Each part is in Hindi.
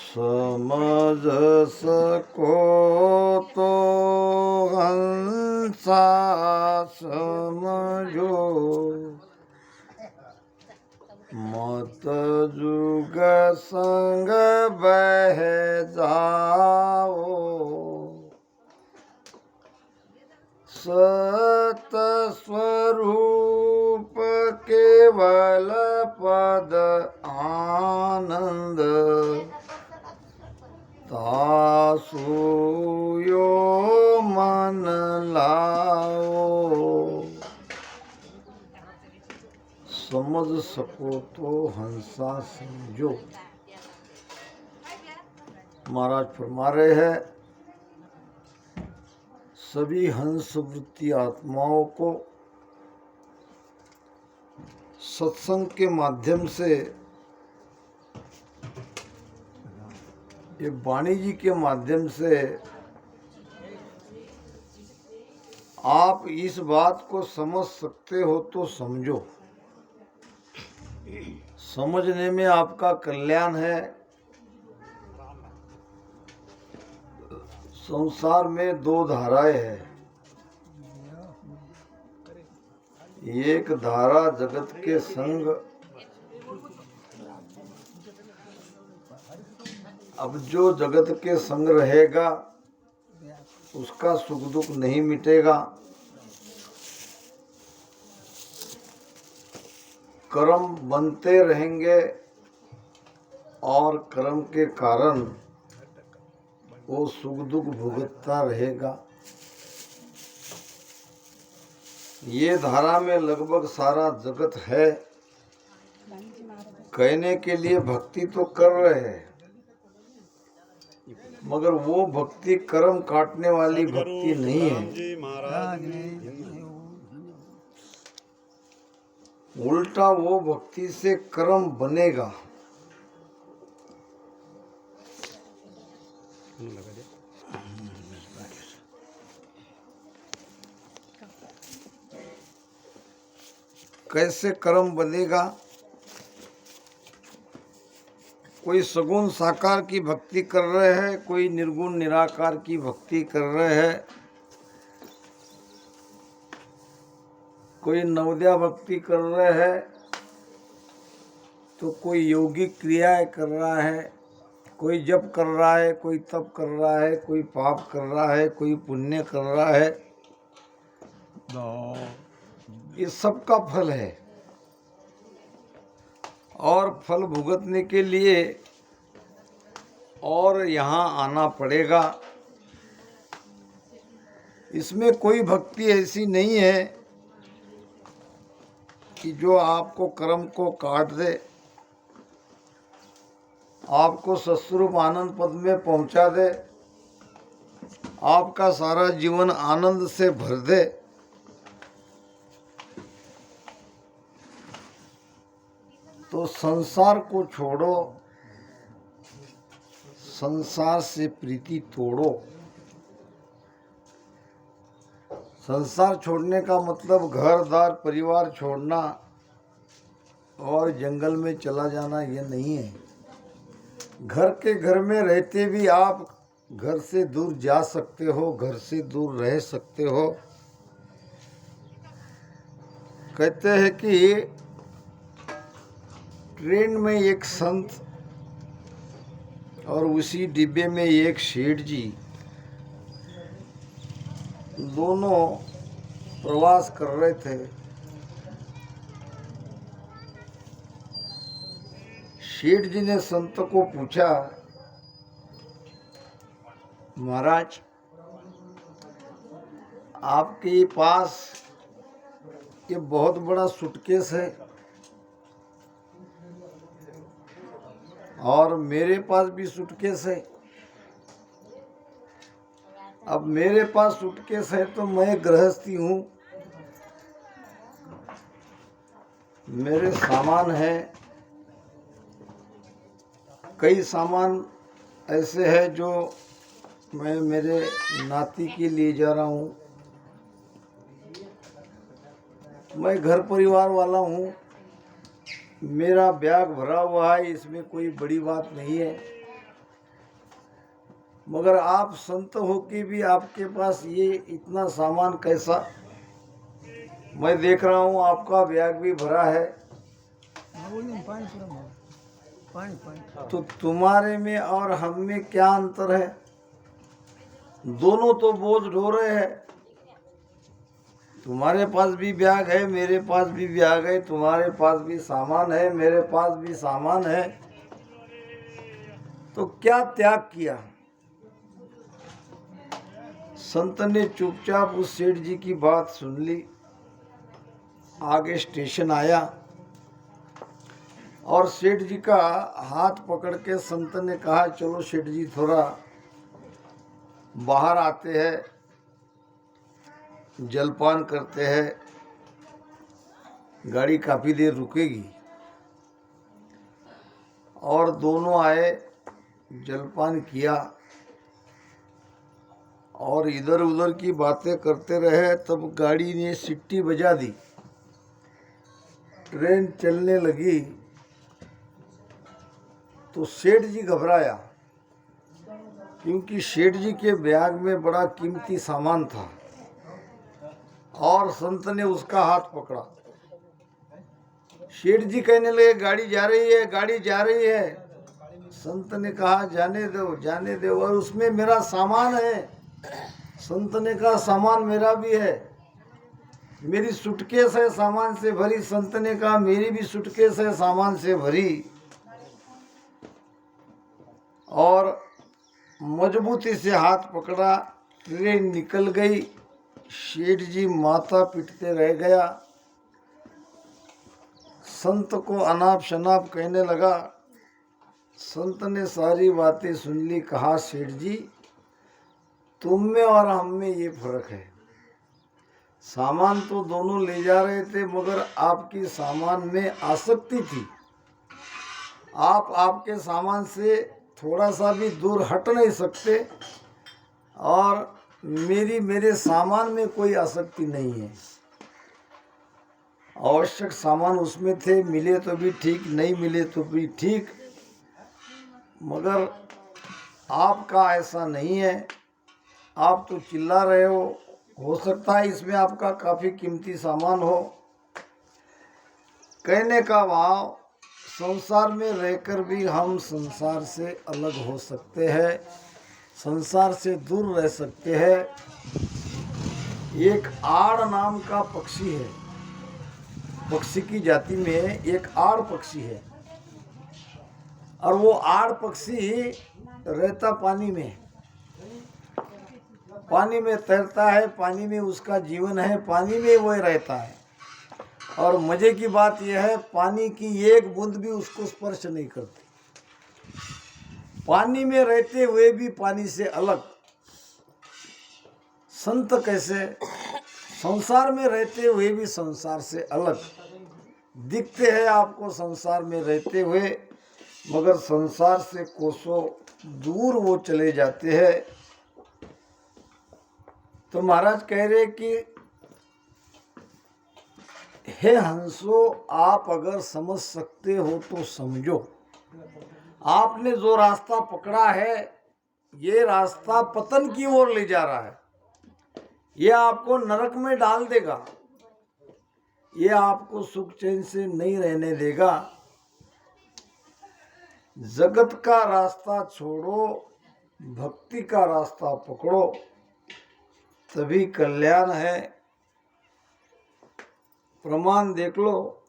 समझ सको तो हंसा समझो, मत जुग संग बह जाओ। सत स्वरूप केवल पद आनंद, तासु यो मन लाओ। समझ सको तो हंसा समझो। महाराज फरमा रहे हैं, सभी हंस वृत्ति आत्माओं को सत्संग के माध्यम से, ये वाणी जी के माध्यम से आप इस बात को समझ सकते हो तो समझो। समझने में आपका कल्याण है। संसार में दो धाराएं हैं। एक धारा जगत के संग, अब जो जगत के संग रहेगा उसका सुख दुख नहीं मिटेगा। कर्म बनते रहेंगे और कर्म के कारण वो सुख दुख भुगतता रहेगा। ये धारा में लगभग सारा जगत है। कहने के लिए भक्ति तो कर रहे हैं, मगर वो भक्ति कर्म काटने वाली भक्ति नहीं है। उल्टा वो भक्ति से कर्म बनेगा। कैसे कर्म बनेगा? कोई सगुण साकार की भक्ति कर रहे हैं, कोई निर्गुण निराकार की भक्ति कर रहे हैं, कोई नवोदया भक्ति कर रहे हैं, तो कोई योगिक क्रियाएं कर रहा है, कोई जप कर रहा है, कोई तप कर रहा है, कोई पाप कर रहा है, कोई पुण्य कर रहा है। ये सब का फल है और फल भुगतने के लिए और यहाँ आना पड़ेगा। इसमें कोई भक्ति ऐसी नहीं है कि जो आपको कर्म को काट दे, आपको सत्स्वरूप आनंद पद में पहुंचा दे, आपका सारा जीवन आनंद से भर दे। तो संसार को छोड़ो, संसार से प्रीति तोड़ो। संसार छोड़ने का मतलब घर द्वार परिवार छोड़ना और जंगल में चला जाना ये नहीं है। घर के घर में रहते भी आप घर से दूर जा सकते हो, घर से दूर रह सकते हो। कहते हैं कि ट्रेन में एक संत और उसी डिब्बे में एक सेठ जी, दोनों प्रवास कर रहे थे। सेठ जी ने संत को पूछा, महाराज आपके पास ये बहुत बड़ा सूटकेस है और मेरे पास भी सूटकेस है। अब मेरे पास सूटकेस है तो मैं गृहस्थी हूँ, मेरे सामान है, कई सामान ऐसे हैं जो मैं मेरे नाती के लिए जा रहा हूँ। मैं घर परिवार वाला हूँ, मेरा बैग भरा हुआ है, इसमें कोई बड़ी बात नहीं है। मगर आप संत हो के भी आपके पास ये इतना सामान कैसा? मैं देख रहा हूँ आपका बैग भी भरा है, तो तुम्हारे में और हम में क्या अंतर है? दोनों तो बोझ ढो रहे हैं। तुम्हारे पास भी बैग है, मेरे पास भी बैग है, तुम्हारे पास भी सामान है, मेरे पास भी सामान है, तो क्या त्याग किया? संत ने चुपचाप उस सेठ जी की बात सुन ली। आगे स्टेशन आया और सेठ जी का हाथ पकड़ के संत ने कहा, चलो सेठ जी थोड़ा बाहर आते हैं, जलपान करते हैं, गाड़ी काफ़ी देर रुकेगी। और दोनों आए, जलपान किया और इधर उधर की बातें करते रहे। तब गाड़ी ने सीटी बजा दी, ट्रेन चलने लगी। तो सेठ जी घबराया, क्योंकि सेठ जी के बैग में बड़ा कीमती सामान था और संत ने उसका हाथ पकड़ा। सेठ जी कहने लगे, गाड़ी जा रही है, गाड़ी जा रही है। संत ने कहा, जाने दो, जाने दो, और उसमें मेरा सामान है। संत ने कहा, सामान मेरा भी है, मेरी सूटकेस है सामान से भरी। संत ने कहा, मेरी भी सूटकेस है सामान से भरी। और मजबूती से हाथ पकड़ा, ट्रेन निकल गई। सेठ जी माथा पीटते रह गया। संत को अनाप शनाप कहने लगा। संत ने सारी बातें सुन ली। कहा, सेठ जी, तुम में और हम में ये फर्क है। सामान तो दोनों ले जा रहे थे, मगर आपकी सामान में आसक्ति थी। आप आपके सामान से थोड़ा सा भी दूर हट नहीं सकते, और मेरे सामान में कोई आसक्ति नहीं है। आवश्यक सामान उसमें थे, मिले तो भी ठीक, नहीं मिले तो भी ठीक, मगर आपका ऐसा नहीं है। आप तो चिल्ला रहे हो सकता है इसमें आपका काफ़ी कीमती सामान हो। कहने का भाव, संसार में रहकर भी हम संसार से अलग हो सकते हैं, संसार से दूर रह सकते हैं। एक आड़ नाम का पक्षी है, पक्षी की जाति में एक आड़ पक्षी है, और वो आड़ पक्षी रहता पानी में, पानी में तैरता है, पानी में उसका जीवन है, पानी में वो रहता है। और मजे की बात यह है, पानी की एक बूंद भी उसको स्पर्श नहीं करती। पानी में रहते हुए भी पानी से अलग। संत कैसे? संसार में रहते हुए भी संसार से अलग दिखते हैं आपको, संसार में रहते हुए, मगर संसार से कोसों दूर वो चले जाते हैं। तो महाराज कह रहे कि हे हंसो, आप अगर समझ सकते हो तो समझो। आपने जो रास्ता पकड़ा है, ये रास्ता पतन की ओर ले जा रहा है, ये आपको नरक में डाल देगा, ये आपको सुख चैन से नहीं रहने देगा। जगत का रास्ता छोड़ो, भक्ति का रास्ता पकड़ो, तभी कल्याण है। प्रमाण देख लो।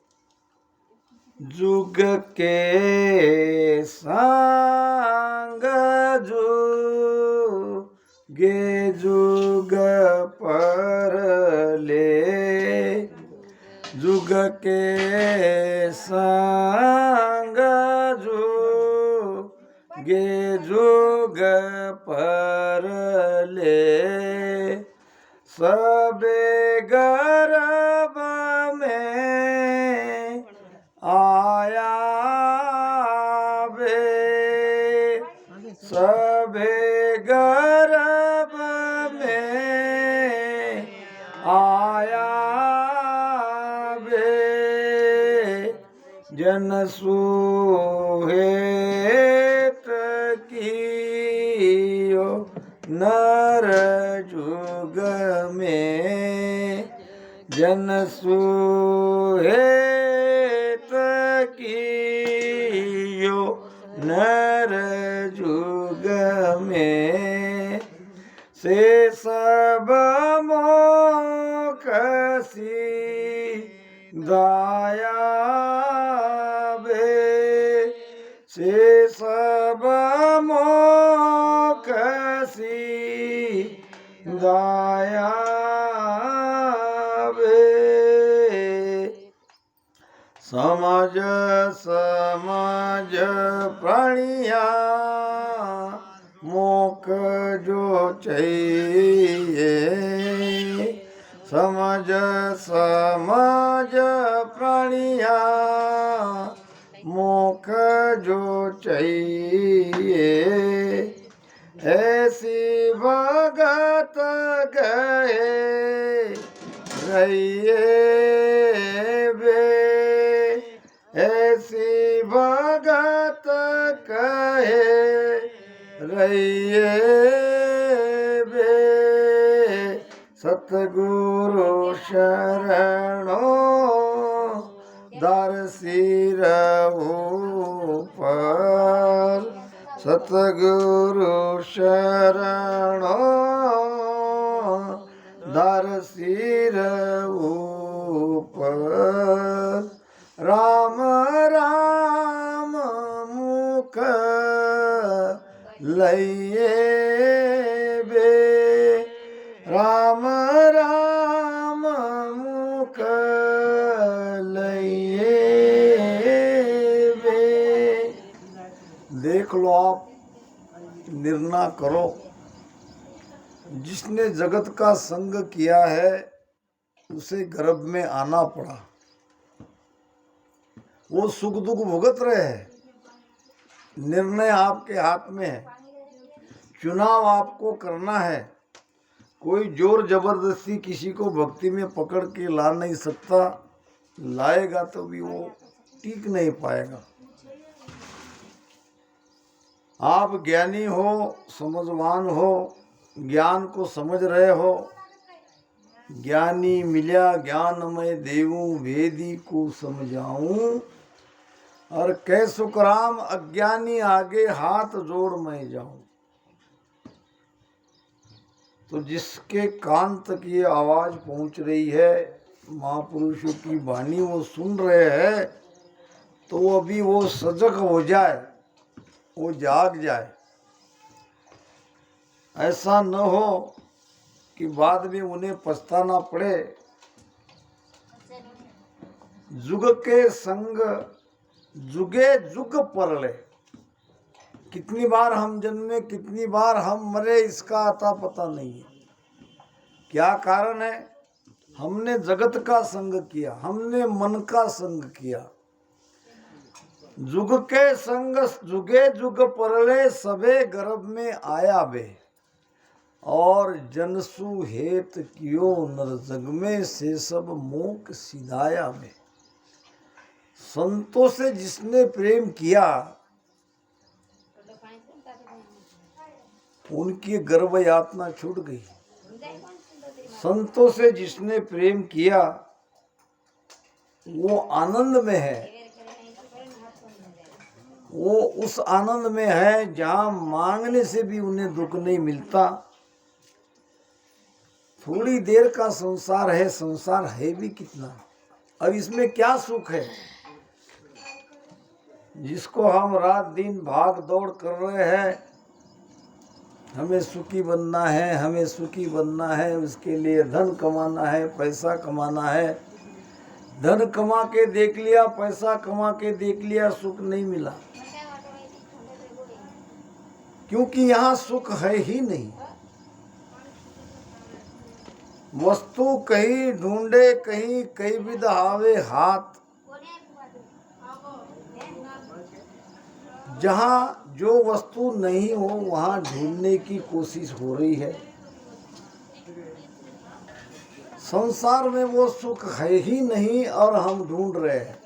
जुग के संग जुगे जुग पर ले, जुग के संग जुगे जुग पर ले, सबे गर्भ में आया बे, सबे गर्भ में आया जन सुहेत कियो नर जुग में, जन सुहेत कियो नर जुग में, से सब मोकसी दाया बे, से सब मोकसी दाया बे, समझ समझ प्राणिया मोक जो चाहिए, समझ समझ प्राणिया मोक जो चाहिए, ऐसी भगत गए रहिए बे, ऐसी भगत कहे रहिए बे, सतगुरु शरणो दार सिर ऊपर, सतगुरु शरणो दार सिर ऊपर, राम राम मुख लइए बे, राम राम मुख लइए बे। देख लो आप, निर्णय करो, जिसने जगत का संग किया है उसे गर्भ में आना पड़ा, वो सुख दुख भुगत रहे हैं। निर्णय आपके हाथ में है, चुनाव आपको करना है। कोई जोर जबरदस्ती किसी को भक्ति में पकड़ के ला नहीं सकता, लाएगा तो भी वो टिक नहीं पाएगा। आप ज्ञानी हो, समझवान हो, ज्ञान को समझ रहे हो, ज्ञानी मिल्या ज्ञान मैं देवूं भेदी को समझाऊं, और कह सुखराम अज्ञानी आगे हाथ जोड़ मैं जाऊं। तो जिसके कान तक ये आवाज पहुंच रही है, महापुरुषों की वाणी वो सुन रहे हैं, तो अभी वो सजग हो जाए, वो जाग जाए। ऐसा न हो कि बाद में उन्हें पछताना पड़े। जुग के संग जुगे जुग परले, कितनी बार हम जन्मे, कितनी बार हम मरे, इसका अता पता नहीं है। क्या कारण है? हमने जगत का संग किया, हमने मन का संग किया। जुग के संग जुगे जुग परले, सबे गर्भ में आया बे, और जनसु हेत कियो नर जग में, से सब मोक सिधाया बे। संतों से जिसने प्रेम किया, उनकी गर्भ यातना छूट गई। संतों से जिसने प्रेम किया वो आनंद में है, वो उस आनंद में है जहां मांगने से भी उन्हें दुख नहीं मिलता। थोड़ी देर का संसार है, संसार है भी कितना, और इसमें क्या सुख है? जिसको हम रात दिन भाग दौड़ कर रहे हैं, हमें सुखी बनना है, हमें सुखी बनना है, उसके लिए धन कमाना है, पैसा कमाना है। धन कमा के देख लिया, पैसा कमा के देख लिया, सुख नहीं मिला, क्योंकि यहाँ सुख है ही नहीं। वस्तु कहीं ढूंढे, कहीं कई विध आवे हाथ, जहाँ जो वस्तु नहीं हो वहाँ ढूंढने की कोशिश हो रही है। संसार में वो सुख है ही नहीं और हम ढूंढ रहे हैं।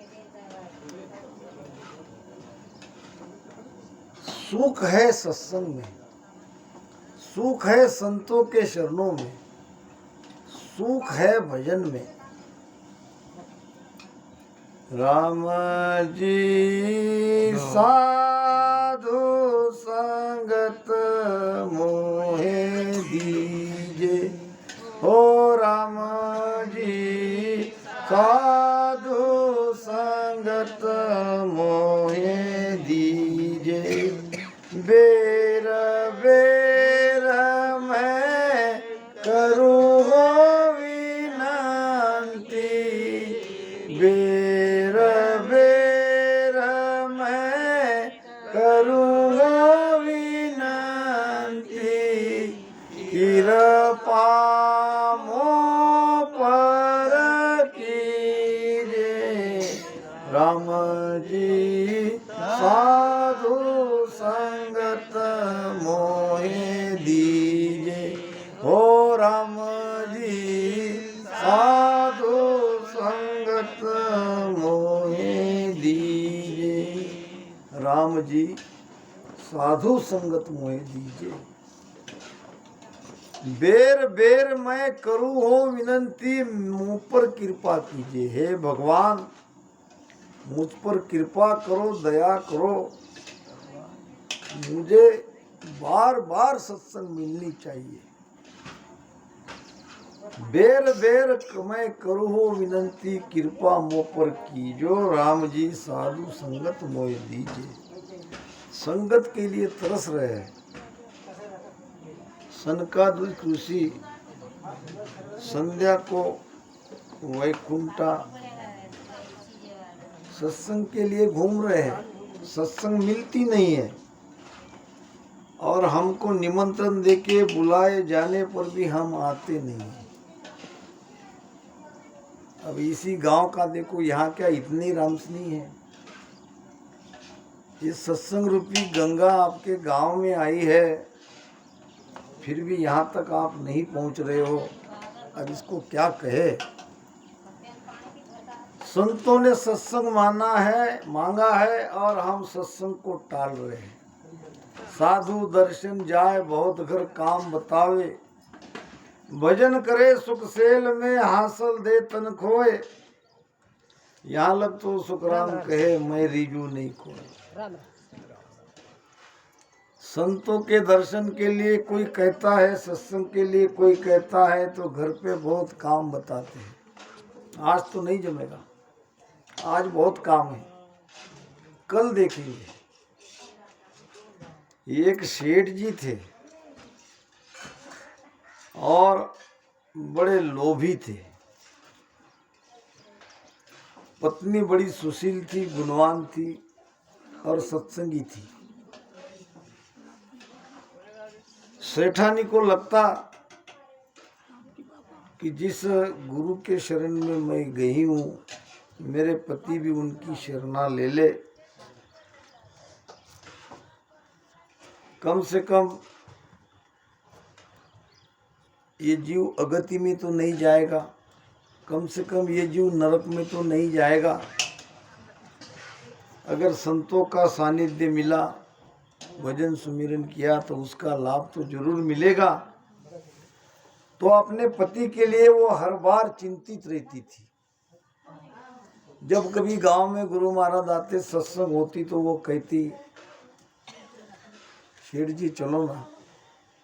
सुख है सत्संग में, सुख है संतों के शरणों में, सुख है भजन में। राम जी साधु संगत मोहे दीजे, हो राम जी साधु संगत मोहे दीजे। बेर बेर मैं करूँ विनती, बेर बेर मैं करूँगा विनती, कृपा मों पर कीजिए। राम जी साधु संगत मोहे दीजे, हो राम जी साधु संगत मोहे दीजे। राम जी साधु संगत मोहे दीजे। बेर बेर मैं करूँ हो विनंती, मुझ पर कृपा कीजिए। हे भगवान, मुझ पर कृपा करो, दया करो। मुझे बार बार सत्संग मिलनी चाहिए। बेर बेर मैं करूँ हो विनंती, कृपा मोह पर कीजो। राम जी साधु संगत मोह दीजिए। संगत के लिए तरस रहे हैं। सनकादिक ऋषि संध्या को वैकुंठा सत्संग के लिए घूम रहे हैं। सत्संग मिलती नहीं है और हमको निमंत्रण देके बुलाए जाने पर भी हम आते नहीं हैं। अब इसी गांव का देखो, यहाँ क्या इतनी रामसनी है। ये सत्संग रूपी गंगा आपके गांव में आई है, फिर भी यहाँ तक आप नहीं पहुँच रहे हो। अब इसको क्या कहे। संतों ने सत्संग मांगा है और हम सत्संग को टाल रहे हैं। साधु दर्शन जाए बहुत घर काम बतावे, भजन करे सुख सेल में हासिल दे तन खोए। यहाँ लग तो सुखराम कहे मैं रिजू नहीं खोए। संतों के दर्शन के लिए कोई कहता है, सत्संग के लिए कोई कहता है, तो घर पे बहुत काम बताते हैं। आज तो नहीं जमेगा, आज बहुत काम है, कल देखेंगे। एक सेठ जी थे और बड़े लोभी थे। पत्नी बड़ी सुशील थी, गुणवान थी और सत्संगी थी। सेठानी को लगता कि जिस गुरु के शरण में मैं गई हूँ, मेरे पति भी उनकी शरणा ले ले, कम से कम ये जीव अगति में तो नहीं जाएगा, कम से कम ये जीव नरक में तो नहीं जाएगा। अगर संतों का सानिध्य मिला, भजन सुमिरन किया तो उसका लाभ तो जरूर मिलेगा। तो अपने पति के लिए वो हर बार चिंतित रहती थी। जब कभी गांव में गुरु महाराज आते, सत्संग होती, तो वो कहती, शेठ जी चलो ना,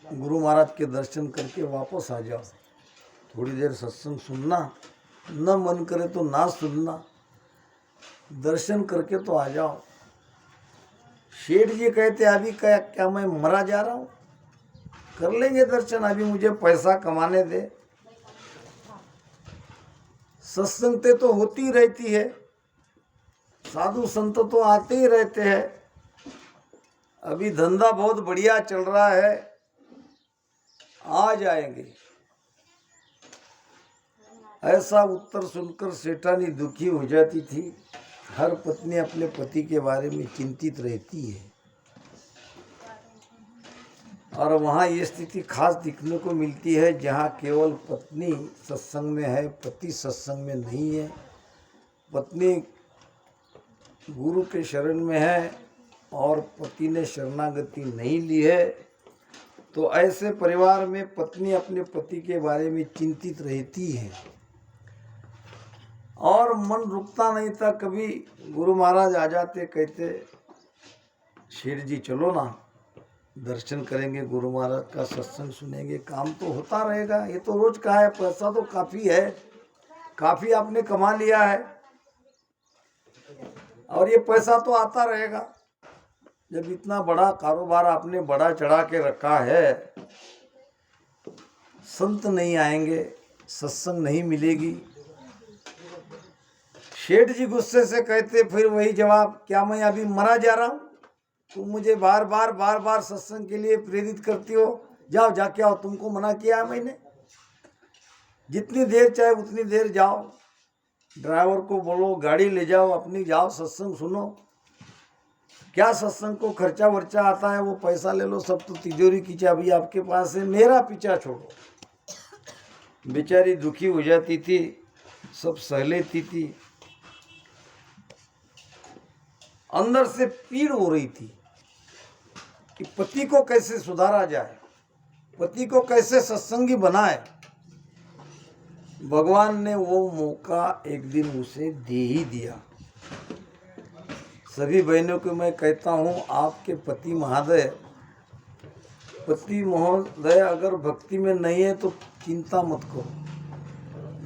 गुरु महाराज के दर्शन करके वापस आ जाओ, थोड़ी देर सत्संग सुनना, न मन करे तो ना सुनना, दर्शन करके तो आ जाओ। शेठ जी कहते, अभी क्या मैं मरा जा रहा हूँ, कर लेंगे दर्शन, अभी मुझे पैसा कमाने दे। सत्संगते तो होती रहती है, साधु संत तो आते ही रहते हैं, अभी धंधा बहुत बढ़िया चल रहा है, आ जाएंगे। ऐसा उत्तर सुनकर सेठानी दुखी हो जाती थी। हर पत्नी अपने पति के बारे में चिंतित रहती है और वहाँ ये स्थिति खास दिखने को मिलती है जहाँ केवल पत्नी सत्संग में है, पति सत्संग में नहीं है। पत्नी गुरु के शरण में है और पति ने शरणागति नहीं ली है तो ऐसे परिवार में पत्नी अपने पति के बारे में चिंतित रहती है और मन रुकता नहीं था। कभी गुरु महाराज आ जाते, कहते शेठ जी चलो ना, दर्शन करेंगे, गुरु महाराज का सत्संग सुनेंगे, काम तो होता रहेगा, ये तो रोज का है, पैसा तो काफ़ी है, काफ़ी आपने कमा लिया है और ये पैसा तो आता रहेगा। जब इतना बड़ा कारोबार आपने बड़ा चढ़ा के रखा है, संत नहीं आएंगे, सत्संग नहीं मिलेगी। शेठ जी गुस्से से कहते, फिर वही जवाब, क्या मैं अभी मरा जा रहा हूँ? तुम मुझे बार बार सत्संग के लिए प्रेरित करती हो, जाओ जाके आओ, तुमको मना किया है मैंने? जितनी देर चाहे उतनी देर जाओ, ड्राइवर को बोलो गाड़ी ले जाओ अपनी, जाओ सत्संग सुनो। क्या सत्संग को खर्चा वर्चा आता है, वो पैसा ले लो, सब तो तिजोरी की चाबी आपके पास है, मेरा पीछा छोड़ो। बेचारी दुखी हो जाती थी, सब सह लेती थी, अंदर से पीड़ हो रही थी कि पति को कैसे सुधारा जाए, पति को कैसे सत्संगी बनाए। भगवान ने वो मौका एक दिन उसे दे ही दिया। सभी बहनों को मैं कहता हूँ, आपके पति महोदय अगर भक्ति में नहीं है तो चिंता मत करो,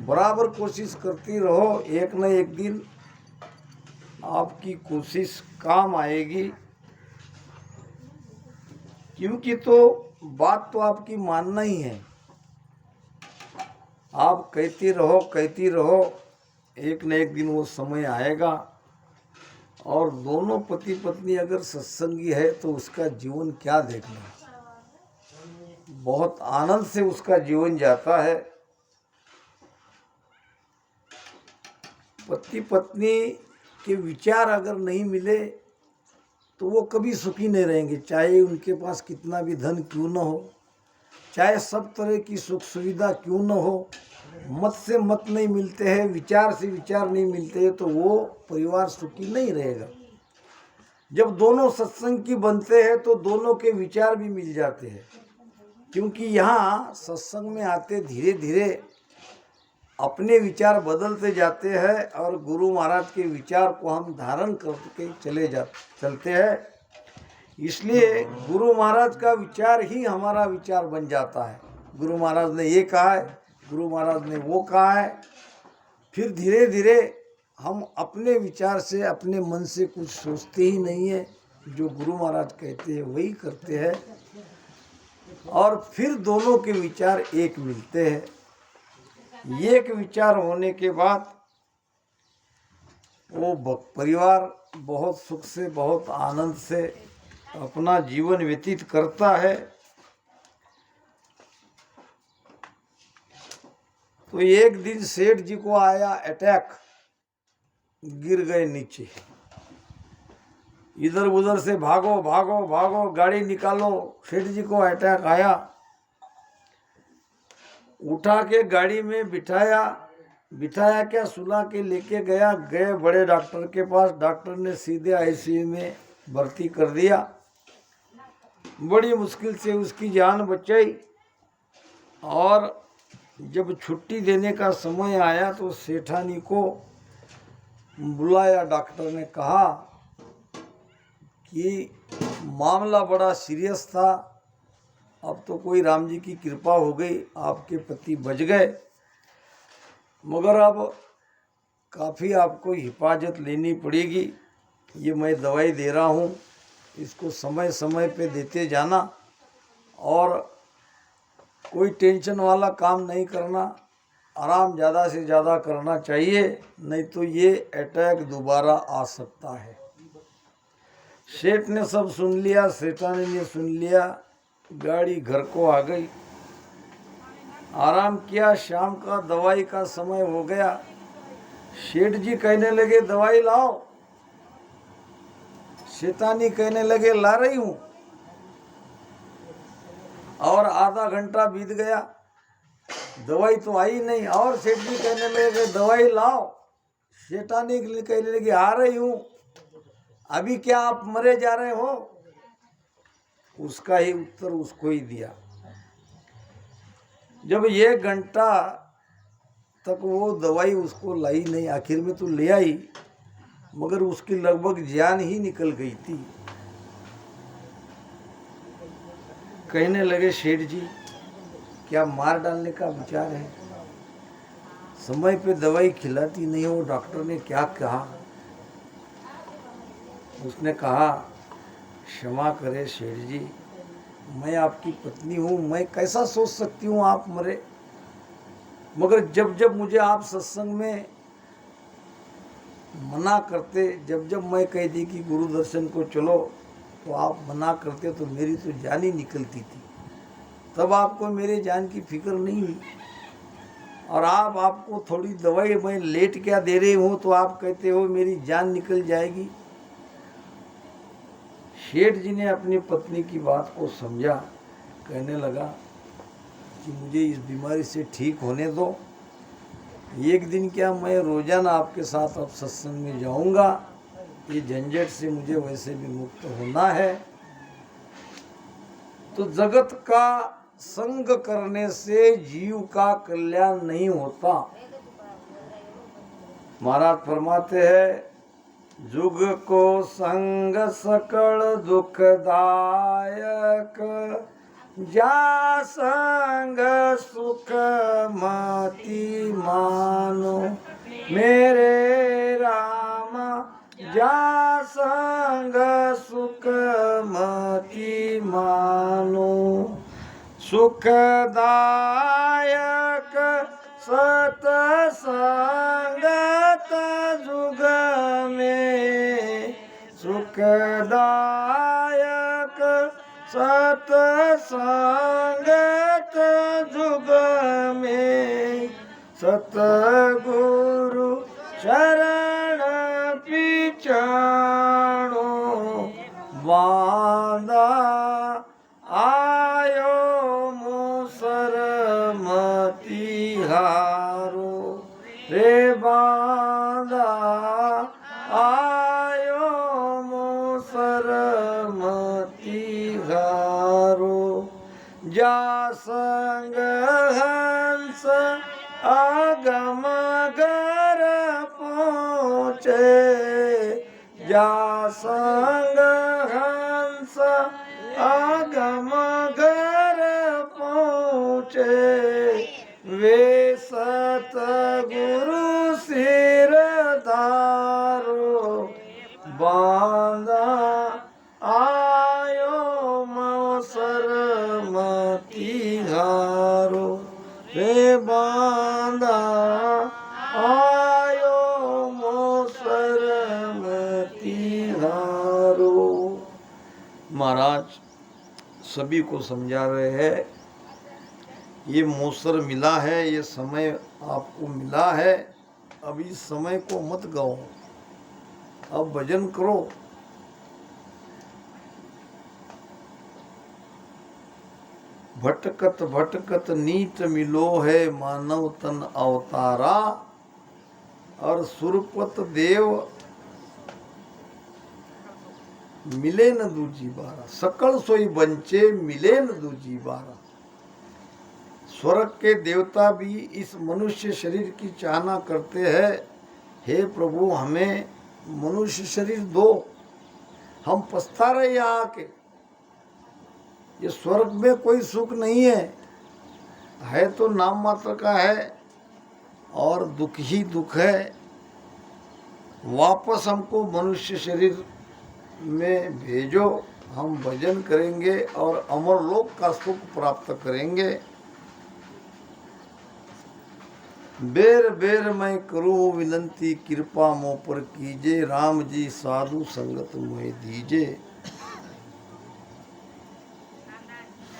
बराबर कोशिश करती रहो, एक न एक दिन आपकी कोशिश काम आएगी। क्योंकि तो बात तो आपकी मानना ही है, आप कहती रहो, एक न एक दिन वो समय आएगा। और दोनों पति पत्नी अगर सत्संगी है तो उसका जीवन क्या देखना, बहुत आनंद से उसका जीवन जाता है। पति पत्नी के विचार अगर नहीं मिले तो वो कभी सुखी नहीं रहेंगे, चाहे उनके पास कितना भी धन क्यों न हो, चाहे सब तरह की सुख सुविधा क्यों न हो, मत से मत नहीं मिलते हैं, विचार से विचार नहीं मिलते हैं, तो वो परिवार सुखी नहीं रहेगा। जब दोनों सत्संग की बनते हैं तो दोनों के विचार भी मिल जाते हैं, क्योंकि यहाँ सत्संग में आते धीरे धीरे अपने विचार बदलते जाते हैं और गुरु महाराज के विचार को हम धारण करके चलते हैं। इसलिए गुरु महाराज का विचार ही हमारा विचार बन जाता है। गुरु महाराज ने ये कहा है, गुरु महाराज ने वो कहा है, फिर धीरे धीरे हम अपने विचार से, अपने मन से कुछ सोचते ही नहीं है, जो गुरु महाराज कहते हैं वही करते हैं और फिर दोनों के विचार एक मिलते हैं। एक विचार होने के बाद वो परिवार बहुत सुख से, बहुत आनंद से अपना जीवन व्यतीत करता है। तो एक दिन सेठ जी को आया अटैक, गिर गए नीचे, इधर उधर से भागो, गाड़ी निकालो, सेठ जी को अटैक आया। उठा के गाड़ी में बिठाया क्या, सुला के लेके गए बड़े डॉक्टर के पास। डॉक्टर ने सीधे आईसीयू में भर्ती कर दिया, बड़ी मुश्किल से उसकी जान बचाई। और जब छुट्टी देने का समय आया तो सेठानी को बुलाया, डॉक्टर ने कहा कि मामला बड़ा सीरियस था, अब तो कोई राम जी की कृपा हो गई, आपके पति बच गए, मगर अब काफ़ी आपको हिफाजत लेनी पड़ेगी। ये मैं दवाई दे रहा हूँ, इसको समय समय पे देते जाना और कोई टेंशन वाला काम नहीं करना, आराम ज़्यादा से ज़्यादा करना चाहिए, नहीं तो ये अटैक दोबारा आ सकता है। सेठ ने सब सुन लिया, सेठानी ने सुन लिया, गाड़ी घर को आ गई, आराम किया। शाम का दवाई का समय हो गया, सेठ जी कहने लगे दवाई लाओ, सेठानी कहने लगे ला रही हूँ। और आधा घंटा बीत गया, दवाई तो आई नहीं, और सेठ जी कहने लगे दवाई लाओ, सेठानी कहने लगी आ रही हूँ। अभी क्या आप मरे जा रहे हो? उसका ही उत्तर उसको ही दिया। जब 1 घंटा तक वो दवाई उसको लाई नहीं, आखिर में तो ले आई, मगर उसकी लगभग जान ही निकल गई थी। कहने लगे, सेठ जी क्या मार डालने का विचार है? समय पे दवाई खिलाती नहीं हो, डॉक्टर ने क्या कहा? उसने कहा, क्षमा करे सेठ जी, मैं आपकी पत्नी हूँ, मैं कैसा सोच सकती हूँ आप मरे? मगर जब जब मुझे आप सत्संग में मना करते, जब जब मैं कहती कि गुरु दर्शन को चलो, तो आप मना करते, तो मेरी तो जान ही निकलती थी। तब आपको मेरे जान की फिक्र नहीं हुई। और आपको थोड़ी दवाई मैं लेट क्या दे रही हूँ, तो आप कहते हो मेरी जान निकल जाएगी। सेठ जी ने अपनी पत्नी की बात को समझा। कहने लगा कि मुझे इस बीमारी से ठीक होने दो, एक दिन क्या मैं रोजाना आपके साथ अब सत्संग में जाऊंगा, ये झंझट से मुझे वैसे भी मुक्त होना है। तो जगत का संग करने से जीव का कल्याण नहीं होता। महाराज फरमाते हैं, जुग को संग सकल दुखदायक, जा संग सुख मति मानो, मेरे राम जा संग सुख मति मानो। सुखदायक सतसंगत जुग में, सुखदायक सतसंगत जुग में, सतगुरु शरण पिछाणो, बांधा आयो मूसर मतिहारो, रे बांधा आयो मूसर मतिहारो। जा संग हंस आगम घर पहुँचे, जा संग हंस आगम घर पहुँचे, वे सतगुरु सिर धारो, बांधा आयो मौसर मतिहारो, रे बांधा आयो मौसर मतिहारो। महाराज सभी को समझा रहे हैं, ये मौसर मिला है, ये समय आपको मिला है, अब इस समय को मत गाओ, अब भजन करो। भटकत भटकत नीत मिलो है, मानव तन अवतारा, और सुरपत देव मिले न दूजी बारा, सकल सोई बंचे मिले न दूजी बारा। स्वर्ग के देवता भी इस मनुष्य शरीर की चाहना करते हैं, हे प्रभु हमें मनुष्य शरीर दो, हम पछता रहे यहाँ आके। ये स्वर्ग में कोई सुख नहीं है तो नाम मात्र का है, और दुख ही दुख है। वापस हमको मनुष्य शरीर में भेजो, हम भजन करेंगे और अमरलोक का सुख प्राप्त करेंगे। बेर बेर मैं करूँ विनंती, कृपा मोह पर कीजे, राम जी साधु संगत मोहे दीजे।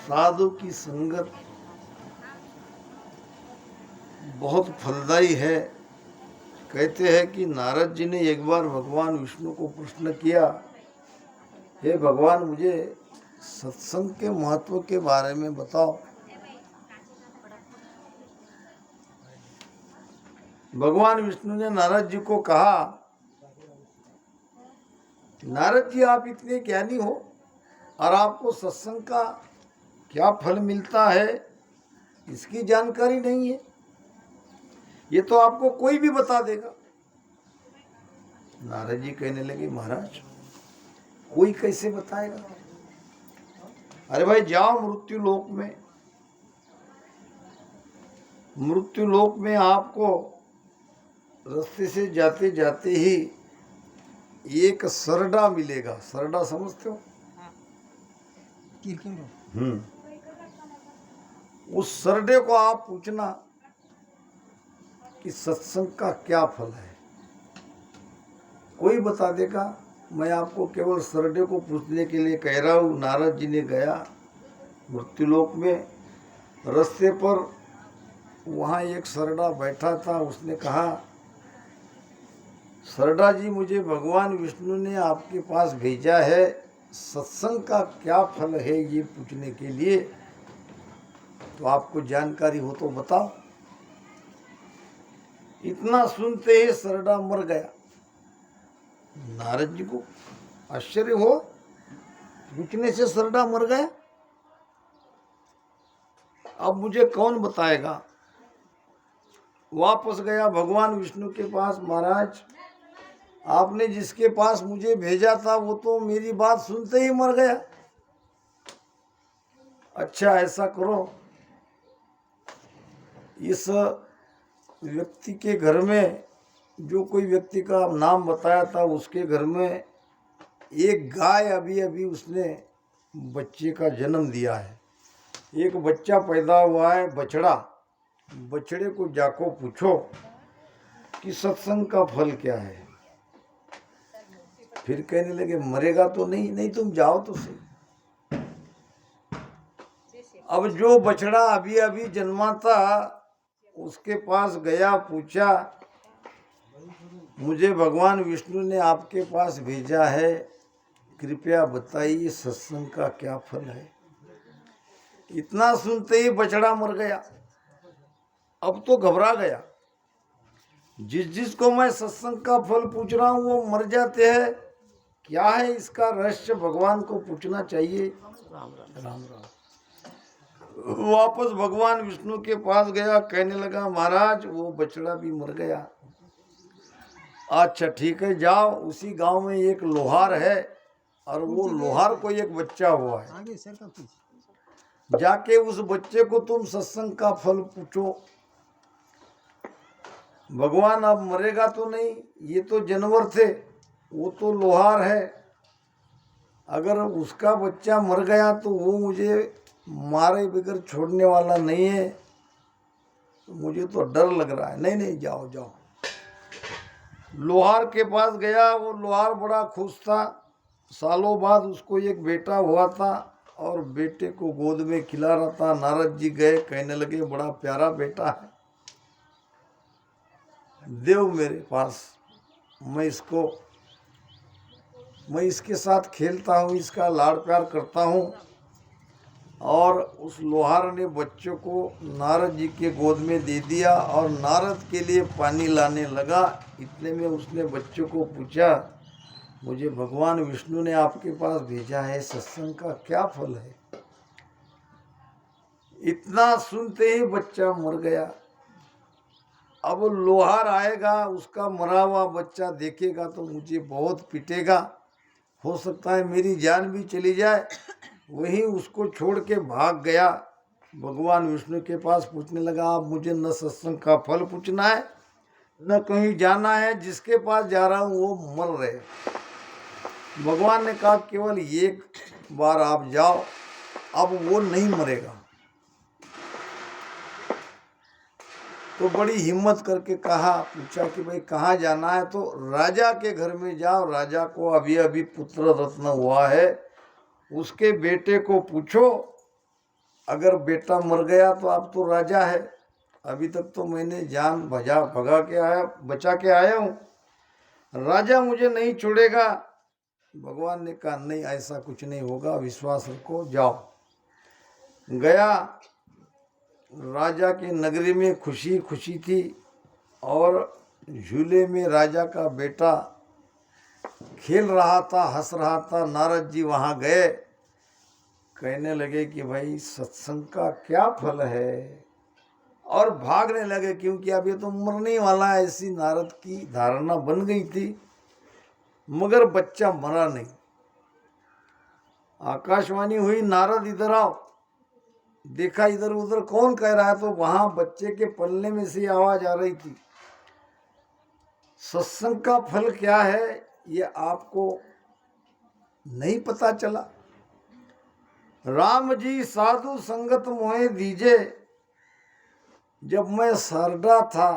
साधु की संगत बहुत फलदायी है। कहते हैं कि नारद जी ने एक बार भगवान विष्णु को प्रश्न किया, हे भगवान मुझे सत्संग के महत्व के बारे में बताओ। भगवान विष्णु ने नारद जी को कहा नारद जी आप इतने ज्ञानी हो और आपको सत्संग का क्या फल मिलता है इसकी जानकारी नहीं है, ये तो आपको कोई भी बता देगा। नारद जी कहने लगे महाराज कोई कैसे बताएगा? अरे भाई जाओ मृत्यु लोक में आपको रास्ते से जाते जाते ही एक सरडा मिलेगा। सरडा समझते हो? उस सरडे को आप पूछना कि सत्संग का क्या फल है, कोई बता देगा। मैं आपको केवल सरडे को पूछने के लिए कह रहा हूँ। नारद जी ने गया मृत्युलोक में, रास्ते पर वहाँ एक सरडा बैठा था। उसने कहा सरडा जी मुझे भगवान विष्णु ने आपके पास भेजा है, सत्संग का क्या फल है ये पूछने के लिए, तो आपको जानकारी हो तो बताओ। इतना सुनते ही सरडा मर गया। नारद जी को आश्चर्य हो, पूछने से सरडा मर गया, अब मुझे कौन बताएगा। वापस गया भगवान विष्णु के पास, महाराज आपने जिसके पास मुझे भेजा था वो तो मेरी बात सुनते ही मर गया। अच्छा ऐसा करो, इस व्यक्ति के घर में, जो कोई व्यक्ति का नाम बताया था उसके घर में एक गाय अभी अभी उसने बच्चे का जन्म दिया है, एक बच्चा पैदा हुआ है बछड़ा। बछड़े को जाको पूछो कि सत्संग का फल क्या है। फिर कहने लगे मरेगा तो नहीं? नहीं तुम जाओ तो सही। अब जो बछड़ा अभी अभी जन्मा था उसके पास गया, पूछा मुझे भगवान विष्णु ने आपके पास भेजा है, कृपया बताइए सत्संग का क्या फल है। इतना सुनते ही बछड़ा मर गया। अब तो घबरा गया, जिसको मैं सत्संग का फल पूछ रहा हूँ वो मर जाते हैं, क्या है इसका रहस्य, भगवान को पूछना चाहिए। राम राम। वापस भगवान विष्णु के पास गया, कहने लगा महाराज वो बछड़ा भी मर गया। अच्छा ठीक है, जाओ उसी गांव में एक लोहार है और वो लोहार को एक बच्चा हुआ है, जाके उस बच्चे को तुम सत्संग का फल पूछो। भगवान अब मरेगा तो नहीं, ये तो जानवर थे, वो तो लोहार है, अगर उसका बच्चा मर गया तो वो मुझे मारे बगैर छोड़ने वाला नहीं है, तो मुझे तो डर लग रहा है। नहीं नहीं जाओ जाओ। लोहार के पास गया, वो लोहार बड़ा खुश था, सालों बाद उसको एक बेटा हुआ था और बेटे को गोद में खिला रहा था। नारद जी गए, कहने लगे बड़ा प्यारा बेटा है, देव मेरे पास, मैं इसके साथ खेलता हूँ, इसका लाड़ प्यार करता हूँ। और उस लोहार ने बच्चों को नारद जी के गोद में दे दिया और नारद के लिए पानी लाने लगा। इतने में उसने बच्चों को पूछा मुझे भगवान विष्णु ने आपके पास भेजा है, सत्संग का क्या फल है। इतना सुनते ही बच्चा मर गया। अब लोहार आएगा, उसका मरा हुआ बच्चा देखेगा तो मुझे बहुत पीटेगा, हो सकता है मेरी जान भी चली जाए। वहीं उसको छोड़ के भाग गया भगवान विष्णु के पास, पूछने लगा आप मुझे न सत्संग का फल पूछना है न कहीं जाना है, जिसके पास जा रहा हूँ वो मर रहे। भगवान ने कहा केवल एक बार आप जाओ, अब वो नहीं मरेगा। तो बड़ी हिम्मत करके कहा, पूछा कि भाई कहाँ जाना है, तो राजा के घर में जाओ, राजा को अभी अभी पुत्र रत्न हुआ है, उसके बेटे को पूछो, अगर बेटा मर गया तो आप तो राजा है, अभी तक तो मैंने जान बचा के आया हूँ, राजा मुझे नहीं छोड़ेगा। भगवान ने कहा नहीं ऐसा कुछ नहीं होगा, विश्वास रखो, जाओ। गया, राजा की नगरी में खुशी खुशी थी और झूले में राजा का बेटा खेल रहा था, हंस रहा था। नारद जी वहाँ गए, कहने लगे कि भाई सत्संग का क्या फल है, और भागने लगे, क्योंकि अब ये तो मरने वाला है, ऐसी नारद की धारणा बन गई थी। मगर बच्चा मरा नहीं। आकाशवाणी हुई, नारद इधर आओ। देखा इधर उधर कौन कह रहा है, तो वहां बच्चे के पलने में से आवाज आ रही थी। सत्संग का फल क्या है ये आपको नहीं पता चला। राम जी साधु संगत मोहे दीजे। जब मैं सरडा था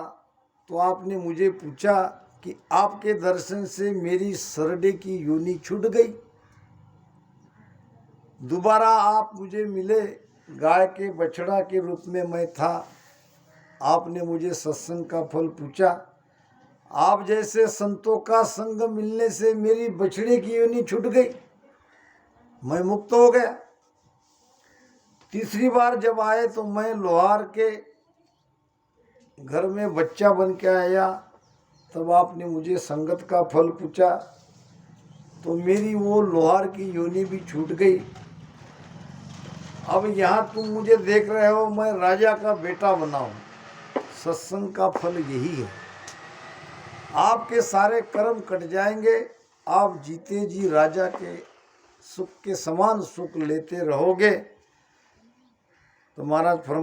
तो आपने मुझे पूछा कि आपके दर्शन से मेरी सरडे की योनि छूट गई। दोबारा आप मुझे मिले, गाय के बछड़ा के रूप में मैं था। आपने मुझे सत्संग का फल पूछा। आप जैसे संतों का संग मिलने से मेरी बछड़े की योनि छूट गई, मैं मुक्त हो गया। तीसरी बार जब आए तो मैं लोहार के घर में बच्चा बन के आया। तब आपने मुझे संगत का फल पूछा, तो मेरी वो लोहार की योनि भी छूट गई। अब यहाँ तुम मुझे देख रहे हो, मैं राजा का बेटा बना हूँ। सत्संग का फल यही है। आपके सारे कर्म कट जाएंगे, आप जीते जी राजा के सुख के समान सुख लेते रहोगे। तो महाराज फरमाते